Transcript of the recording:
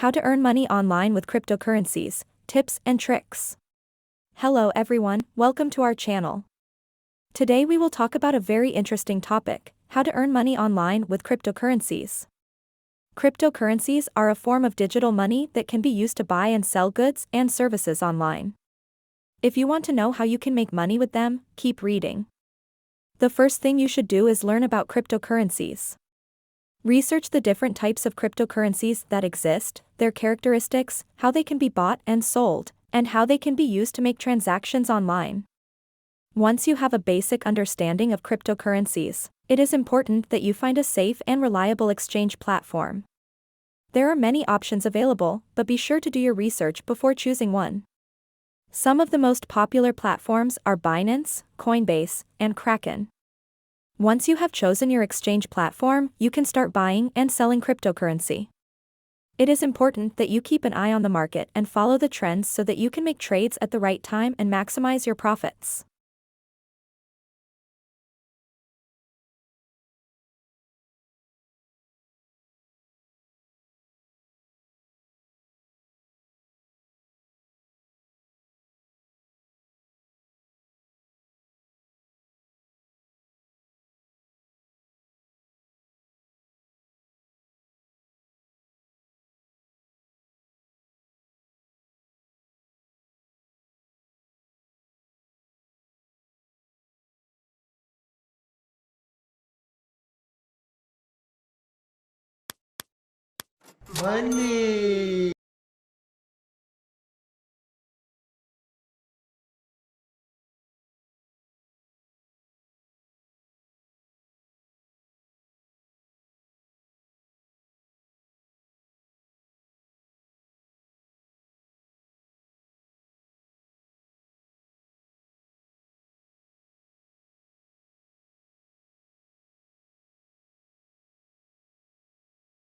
How to earn money online with cryptocurrencies, tips and tricks. Hello everyone, welcome to our channel. Today we will talk about a very interesting topic, how to earn money online with cryptocurrencies. Cryptocurrencies are a form of digital money that can be used to buy and sell goods and services online. If you want to know how you can make money with them, keep reading. The first thing you should do is learn about cryptocurrencies. Research the different types of cryptocurrencies that exist, their characteristics, how they can be bought and sold, and how they can be used to make transactions online. Once you have a basic understanding of cryptocurrencies, it is important that you find a safe and reliable exchange platform. There are many options available, but be sure to do your research before choosing one. Some of the most popular platforms are Binance, Coinbase, and Kraken. Once you have chosen your exchange platform, you can start buying and selling cryptocurrency. It is important that you keep an eye on the market and follow the trends so that you can make trades at the right time and maximize your profits. Money.